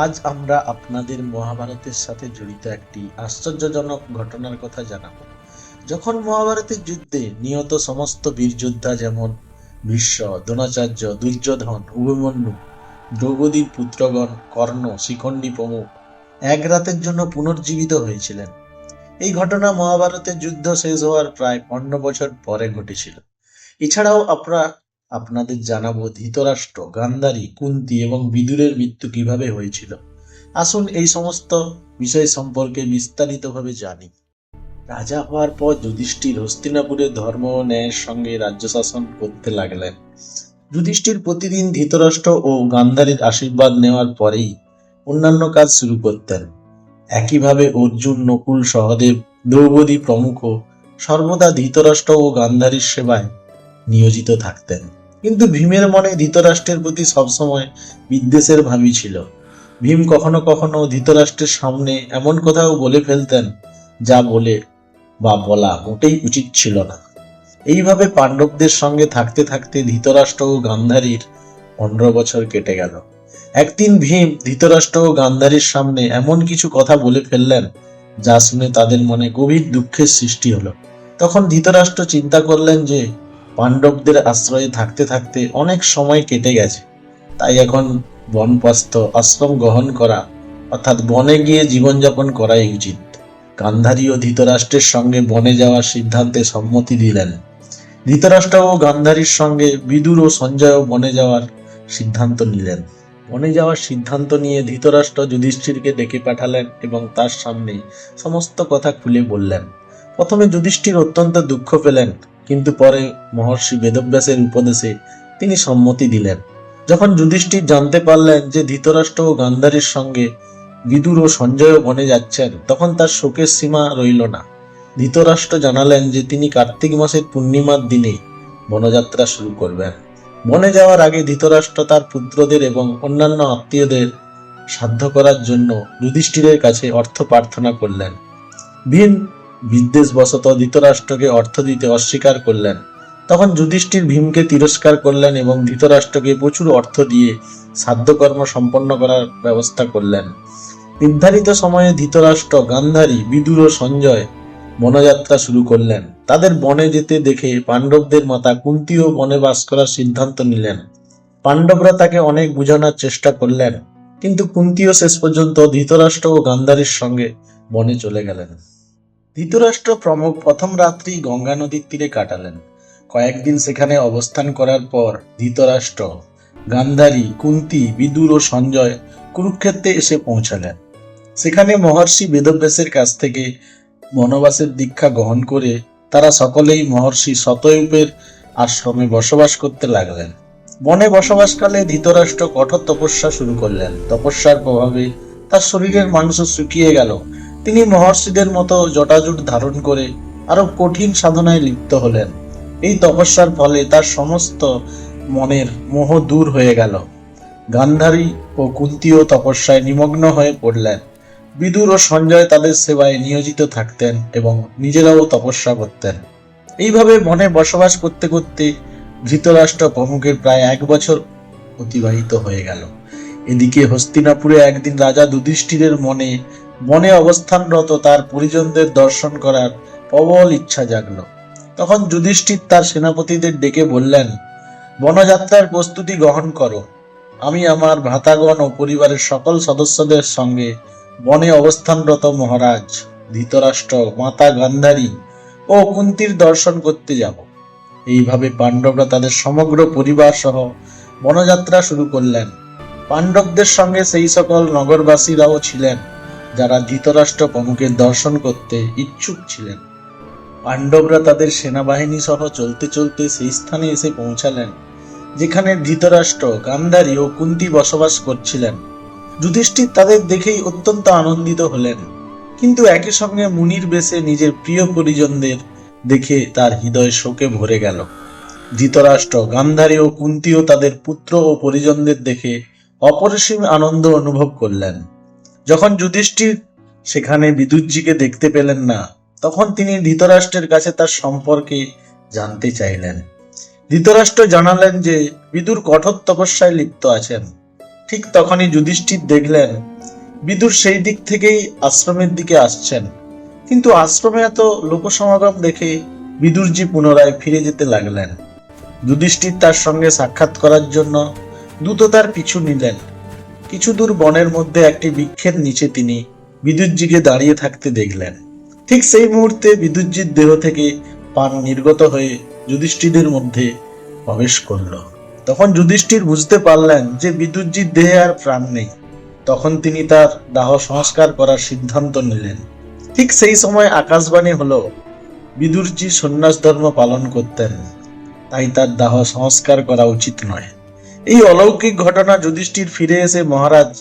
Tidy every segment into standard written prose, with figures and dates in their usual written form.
আজ আমরা আপনাদের মহাভারতের সাথে জড়িত একটি আশ্চর্যজনক ঘটনার কথা জানাবো। যখন মহাভারতের যুদ্ধে নিহত সমস্ত বীর যোদ্ধা যেমন ভীষ্ম, দ্রোণাচার্য, দুর্যোধন, অভিমন্যু, দ্রৌপদীর পুত্রগণ, কর্ণ, শিখণ্ডী প্রমুখ এক রাতের জন্য পুনর্জীবিত হয়েছিলেন। এই ঘটনা মহাভারতের যুদ্ধ শেষ হওয়ার প্রায় ৫০ বছর পরে ঘটেছিল। এছাড়াও আমরা আপনাদের জানাবো ধৃতরাষ্ট্র, গান্ধারী, কুন্তী এবং বিদুরের মৃত্যু কিভাবে হয়েছিল। আসুন এই সমস্ত বিষয় সম্পর্কে বিস্তারিতভাবে জানি। রাজা হওয়ার পর যুধিষ্ঠির হস্তিনাপুরের ধর্ম ও ন্যায়ের সঙ্গে রাজ্য শাসন করতে লাগলেন। যুধিষ্ঠির প্রতিদিন ধৃতরাষ্ট্র ও গান্ধারীর আশীর্বাদ নেওয়ার পরেই অন্যান্য কাজ শুরু করতেন। একইভাবে অর্জুন, নকুল, সহদেব, দ্রৌপদী প্রমুখ সর্বদা ধৃতরাষ্ট্র ও গান্ধারীর সেবায় নিয়োজিত থাকতেন। কিন্তু ভীমের মনে ধৃতরাষ্ট্রের প্রতি সবসময় বিদ্বেষের ভাবই ছিল। ভীম কখনো কখনো ধৃতরাষ্ট্রের সামনে এমন কথাও বলে ফেলতেন যা বলে বা বলা মোটেই উচিত ছিল না। এইভাবে পাণ্ডবদের সঙ্গে থাকতে থাকতে ধৃতরাষ্ট্র ও গান্ধারীর ১৫ বছর কেটে গেল। একদিন ভীম ধৃতরাষ্ট্র ও গান্ধারীর সামনে এমন কিছু কথা বলে ফেললেন যা শুনে তাদের মনে গভীর দুঃখের সৃষ্টি হলো। তখন ধৃতরাষ্ট্র চিন্তা করলেন যে পাণ্ডবদের আশ্রয়ে থাকতে থাকতে অনেক সময় কেটে গেছে, তাই এখন বনপ্রস্থ আশ্রম গ্রহণ করা অর্থাৎ বনে গিয়ে জীবনযাপন করাই উচিত। গান্ধারী ও ধৃতরাষ্ট্রের সঙ্গে বনে যাওয়ার সিদ্ধান্তে সম্মতি দিলেন। ধৃতরাষ্ট্র ও গান্ধারীর সঙ্গে বিদুর ও সঞ্জয়ও বনে যাওয়ার সিদ্ধান্ত নিলেন। বনে যাওয়ার সিদ্ধান্ত নিয়ে ধৃতরাষ্ট্র যুধিষ্ঠিরকে ডেকে পাঠালেন এবং তার সামনে সমস্ত কথা খুলে বললেন। প্রথমে যুধিষ্ঠির অত্যন্ত দুঃখ পেলেন, কিন্তু পরে মহর্ষি বেদব্যাসের উপদেশে তিনি সম্মতি দিলেন। যখন যুধিষ্ঠির জানতে পারলেন যে ধৃতরাষ্ট্র ও গান্ধারীর সঙ্গে বিদুর ও সঞ্জয়ও বনে যাচ্ছেন, তখন তার শোকের সীমা রইল না। ধৃতরাষ্ট্র জানালেন যে তিনি কার্তিক মাসের পূর্ণিমার দিনে বনযাত্রা শুরু করবেন। বনে যাওয়ার আগে ধৃতরাষ্ট্র তার পুত্রদের এবং অন্যান্য আত্মীয়দের সাধ্য করার জন্য যুধিষ্ঠিরের কাছে অর্থ প্রার্থনা করলেন। ভীম বিদ্বেষবশত ধৃতরাষ্ট্রকে অর্থ দিতে অস্বীকার করলেন। তখন যুধিষ্ঠির ভীমকে তিরস্কার করলেন এবং ধৃতরাষ্ট্রকে প্রচুর অর্থ দিয়ে সাধ্যকর্ম সম্পন্ন করার ব্যবস্থা করলেন। নির্ধারিত সময়ে ধৃতরাষ্ট্র, গান্ধারী, বিদুর ও সঞ্জয় বনযাত্রা শুরু করলেন। তাদের বনে যেতে দেখে পাণ্ডবদের মাতা কুন্তীও বনে বাস করার সিদ্ধান্ত নিলেন। পাণ্ডবরা তাকে অনেক বোঝানোর চেষ্টা করলেন, কিন্তু কুন্তীও শেষ পর্যন্ত ধৃতরাষ্ট্র ও গান্ধারীর সঙ্গে বনে চলে গেলেন। ধৃতরাষ্ট্র প্রমুখ প্রথম রাত্রি গঙ্গা নদীর তীরে কাটালেন। কয়েকদিন সেখানে অবস্থান করার পর ধৃতরাষ্ট্র, গান্ধারী, কুন্তী, বিদুর ও সঞ্জয় কুরুক্ষেত্রে এসে পৌঁছালেন। সেখানে মহর্ষি বেদব্যাসের কাছ থেকে বনবাসের দীক্ষা গ্রহণ করে তারা সকলেই মহর্ষি শতয়ূপের আশ্রমে বসবাস করতে লাগলেন। বনে বসবাসকালে ধৃতরাষ্ট্র কঠোর তপস্যা শুরু করলেন। তপস্যার প্রভাবে তার শরীরের মাংস শুকিয়ে গেল। তিনি মহর্ষিদের মতো জটাজুট ধারণ করে আরো কঠিন সাধনায় লিপ্ত হলেন। এই তপস্যার ফলে তার সমস্ত মনের মোহ দূর হয়ে গেল। গান্ধারী ও কুন্তীও তপস্যায় নিমগ্ন হয়ে পড়লেন। বিদুর ও সঞ্জয় তাদের সেবায় নিয়োজিত থাকতেন এবং নিজেরাও তপস্যা করতেন। এইভাবে বনে বসবাস করতে করতে ধৃতরাষ্ট্র প্রমুখের প্রায় ১ বছর অতিবাহিত হয়ে গেল। এদিকে হস্তিনাপুরে একদিন রাজা যুধিষ্ঠিরের মনে বনে অবস্থানরত তার পরিজনদের দর্শন করার প্রবল ইচ্ছা জাগল। তখন যুধিষ্ঠির তার সেনাপতিদের ডেকে বললেন, বনযাত্রার প্রস্তুতি গ্রহণ করো। আমি আমার ভ্রাতাগণ ও পরিবারের সকল সদস্যদের সঙ্গে বনে অবস্থানরত মহারাজ ধৃতরাষ্ট্র, মাতা গান্ধারী ও কুন্তীর দর্শন করতে যাব। এইভাবে পাণ্ডবরা তাদের সমগ্র পরিবার সহ বনযাত্রা শুরু করলেন। পাণ্ডবদের সঙ্গে সেই সকল নগরবাসীরাও ছিলেন যারা ধৃতরাষ্ট্র প্রমুখের দর্শন করতে ইচ্ছুক ছিলেন। পাণ্ডবরা তাদের সেনাবাহিনী সহ চলতে চলতে সেই স্থানে এসে পৌঁছালেন যেখানে ধৃতরাষ্ট্র, গান্ধারী ও কুন্তী বসবাস করছিলেন। যুধিষ্ঠির তাদের দেখেই অত্যন্ত আনন্দিত হলেন, কিন্তু একই সঙ্গে মুনির বেশে নিজের প্রিয় পরিজনদের দেখে তার হৃদয় শোকে ভরে গেল। ধৃতরাষ্ট্র, গান্ধারী ও কুন্তীও তাদের পুত্র ও পরিজনদের দেখে অপরিসীম আনন্দ অনুভব করলেন। যখন যুধিষ্ঠির সেখানে বিদুরজিকে দেখতে পেলেন না, তখন তিনি ধৃতরাষ্ট্রের কাছে তার সম্পর্কে জানতে চাইলেন। ধৃতরাষ্ট্র জানালেন যে বিদুর কঠোর তপস্যায় লিপ্ত আছেন। ঠিক তখনই যুধিষ্ঠির দেখলেন বিদুর সেই দিক থেকেই আশ্রমের দিকে আসছেন। কিন্তু আশ্রমে এত লোকসমাগম দেখে বিদুরজি পুনরায় ফিরে যেতে লাগলেন। যুধিষ্ঠির তার সঙ্গে সাক্ষাৎ করার জন্য দ্রুত তার পিছু নিলেন। কিছু দূর বনের মধ্যে একটি বৃক্ষের নিচে তিনি বিদুরজিকে দাঁড়িয়ে থাকতে দেখলেন। ঠিক সেই মুহূর্তে বিদুরজির দেহ থেকে প্রাণ নির্গত হয়ে যুধিষ্ঠিরের মধ্যে প্রবেশ করল। তখন যুধিষ্ঠির বুঝতে পারলেন যে বিদুরজির দেহে আর প্রাণ নেই। তখন তিনি তার দাহ সংস্কার করার সিদ্ধান্ত নিলেন। ঠিক সেই সময় আকাশবাণী হলো বিদুরজি সন্ন্যাস ধর্ম পালন করতেন, তাই তার দাহ সংস্কার করা উচিত নয়। এই অলৌকিক ঘটনা যুধিষ্ঠির ফিরে এসে মহারাজ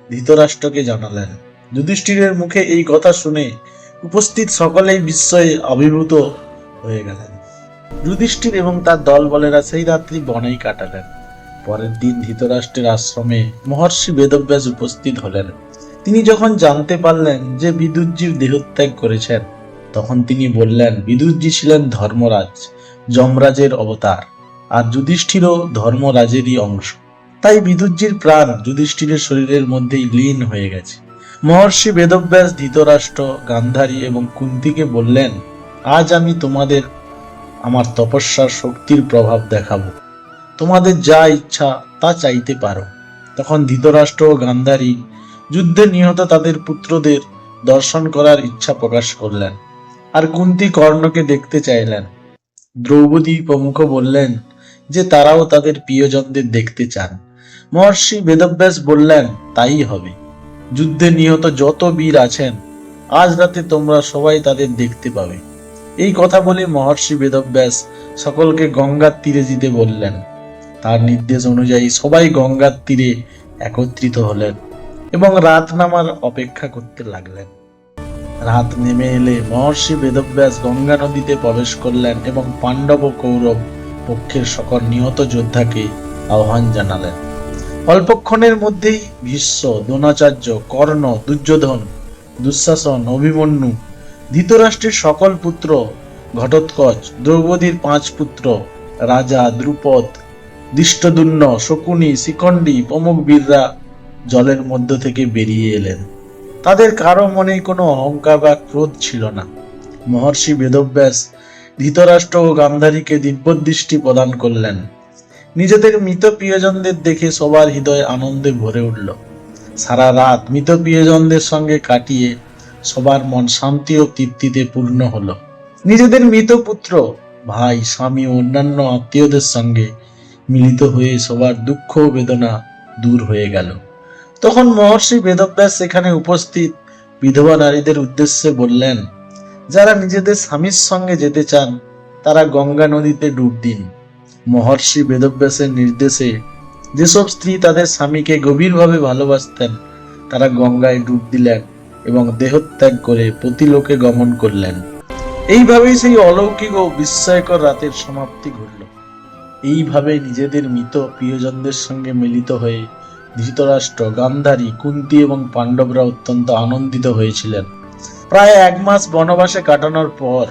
ধৃতরাষ্ট্রকে জানালেন। যুধিষ্ঠিরের মুখে এই কথা শুনে উপস্থিত সকলেই বিস্ময়ে অভিভূত হয়ে গেলেন। যুধিষ্ঠির এবং তার দল বলেরা সেই রাত্রি বনেই কাটালেন। পরের দিন ধৃতরাষ্ট্রের আশ্রমে মহর্ষি বেদব্যাস উপস্থিত হলেন। তিনি যখন জানতে পারলেন যে বিদুরজির দেহত্যাগ করেছেন, তখন তিনি বললেন বিদুরজি ছিলেন ধর্মরাজ, যমরাজের অবতার, আর যুধিষ্ঠিরও ধর্মরাজেরই অংশ। তাই বিদুরজির প্রাণ যুধিষ্ঠিরের শরীরের মধ্যেই লীন হয়ে গেছে। মহর্ষি বেদব্যাস ধৃতরাষ্ট্র, গান্ধারী এবং কুন্তিকে বললেন, আজ আমি তোমাদের আমার তপস্যার শক্তির প্রভাব দেখাবো। তোমাদের যা ইচ্ছা তা চাইতে পারো। তখন ধৃতরাষ্ট্র ও গান্ধারী যুদ্ধে নিহত তাদের পুত্রদের দর্শন করার ইচ্ছা প্রকাশ করলেন। আর কুন্তি কর্ণকে দেখতে চাইলেন। দ্রৌপদী প্রমুখ বললেন যে তারাও তাদের প্রিয়জনদের দেখতে চান। মহর্ষি বেদব্যাস বললেন, তাই হবে। যুদ্ধে নিহত যত বীর আছেন, আজ রাতে তোমরা সবাই তাদের দেখতে পাবে। এই কথা বলে মহর্ষি বেদব্যাস সকলকে গঙ্গার তীরে যেতে বললেন। তার নির্দেশ অনুযায়ী সবাই গঙ্গার তীরে একত্রিত হলেন এবং রাত নামার অপেক্ষা করতে লাগলেন। রাত নেমে এলে মহর্ষি বেদব্যাস গঙ্গা নদীতে প্রবেশ করলেন এবং পাণ্ডব ও কৌরব পক্ষের সকল নিহত যোদ্ধাকে আহ্বান জানালেন। অল্পক্ষণের মধ্যেই ভীষ্ম, দ্রোণাচার্য, কর্ণ, দুর্যোধন, দুঃশাসন, অভিমন্যু, ধৃতরাষ্ট্রের সকল পুত্র, ঘটোৎকচ, দ্রৌপদীর 5 পুত্র, রাজা, দ্রুপদ, দৃষ্টদ্যুম্ন, শকুনি, শিখণ্ডী প্রমুখ বীররা জলের মধ্য থেকে বেরিয়ে এলেন। তাদের কারো মনে কোনো অহংকার বা ক্রোধ ছিল না। মহর্ষি বেদব্যাস ধৃতরাষ্ট্র ও গান্ধারীকে দিব্যদৃষ্টি প্রদান করলেন। নিজেদের মৃত প্রিয়জনদের দেখে সবার হৃদয় আনন্দে ভরে উঠল। সারা রাত মৃত প্রিয়জনদের সঙ্গে কাটিয়ে সবার মন শান্তি ও তৃপ্তিতে পূর্ণ হলো। নিজেদের মৃত পুত্র, ভাই, স্বামী ও অন্যান্য আত্মীয়দের সঙ্গে মিলিত হয়ে সবার দুঃখ ও বেদনা দূর হয়ে গেল। তখন মহর্ষি বেদব্যাস সেখানে উপস্থিত বিধবা নারীদের উদ্দেশ্যে বললেন, যারা নিজেদের স্বামীর সঙ্গে যেতে চান তারা গঙ্গা নদীতে ডুব দিন। মহর্ষি বেদব্যাসের নির্দেশে যেসব স্ত্রী তাদের স্বামীকে গভীরভাবে ভালোবাসতেন তারা গঙ্গায় ডুব দিলেন এবং দেহত্যাগ করে পতিলোকে গমন করলেন। এইভাবেই সেই অলৌকিক ও বিস্ময়কর রাতের সমাপ্তি ঘটল। এইভাবে নিজেদের মৃত প্রিয়জনদের সঙ্গে মিলিত হয়ে ধৃতরাষ্ট্র, গান্ধারী, কুন্তি এবং পাণ্ডবরা অত্যন্ত আনন্দিত হয়েছিলেন। প্রায় 1 মাস বনবাসে কাটানোর পর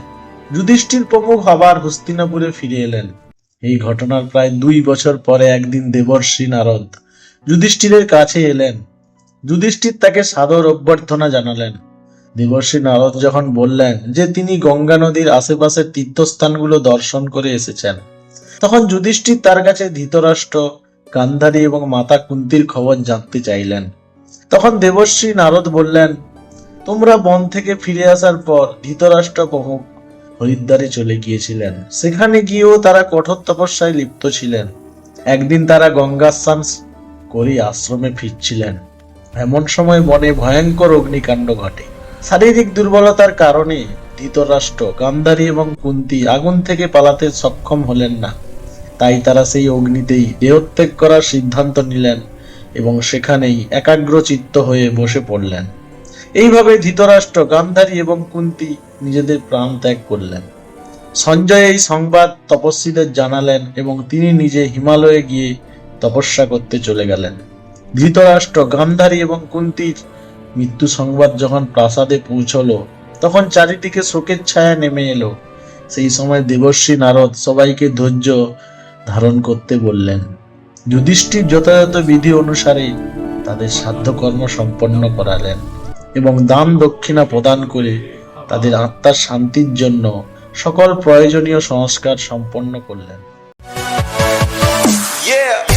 যুধিষ্ঠির প্রমুখ আবার হস্তিনাপুরে ফিরে এলেন। এই ঘটনার প্রায় 2 বছর পরে একদিন দেবর্ষি নারদ যুধিষ্ঠিরের কাছে এলেন। যুধিষ্ঠির তাকে সাদর অভ্যর্থনা জানালেন। দেবর্ষি নারদ যখন বললেন যে তিনি গঙ্গা নদীর আশেপাশের তীর্থস্থানগুলো দর্শন করে এসেছেন, তখন যুধিষ্ঠির তার কাছে ধৃতরাষ্ট্র, গান্ধারী এবং মাতা কুন্তির খবর জানতে চাইলেন। তখন দেবর্ষি নারদ বললেন, তোমরা বন থেকে ফিরে আসার পর ধৃতরাষ্ট্র প্রমুখ হরিদ্বারে চলে গিয়েছিলেন। সেখানে গিয়েও তারা কঠোর তপস্যায় লিপ্ত ছিলেন। একদিন তারা গঙ্গা স্নান করে আশ্রমে ফিরছিলেন। এমন সময় বনে ভয়ঙ্কর অগ্নিকাণ্ড ঘটে। শারীরিক দুর্বলতার কারণে ধৃতরাষ্ট্র, গান্ধারী এবং কুন্তি আগুন থেকে পালাতে সক্ষম হলেন না। তাই তারা সেই অগ্নিতেই দেহত্যাগ করার সিদ্ধান্ত নিলেন এবং সেখানেই একাগ্র চিত্ত হয়ে বসে পড়লেন। এইভাবে ধৃতরাষ্ট্র, গান্ধারী এবং কুন্তি নিজেদের প্রাণ ত্যাগ করলেন। সঞ্জয় এই সংবাদ তপস্বীদের জানালেন এবং তিনি নিজে হিমালয়ে গিয়ে তপস্যা করতে চলে গেলেন। ধৃতরাষ্ট্র, গান্ধারী এবং কুন্তির মৃত্যু সংবাদ যখন প্রাসাদে পৌঁছলো, তখন চারিদিকে শোকের ছায়া নেমে এলো। সেই সময় দেবর্ষি নারদ সবাইকে ধৈর্য ধারণ করতে বললেন। যুধিষ্ঠির যথাযথ বিধি অনুসারে তাদের সাধ্যকর্ম সম্পন্ন করালেন এবং দান দক্ষিণা প্রদান করে তাদের আত্মার শান্তির জন্য সকল প্রয়োজনীয় সংস্কার সম্পন্ন করলেন। Yeah.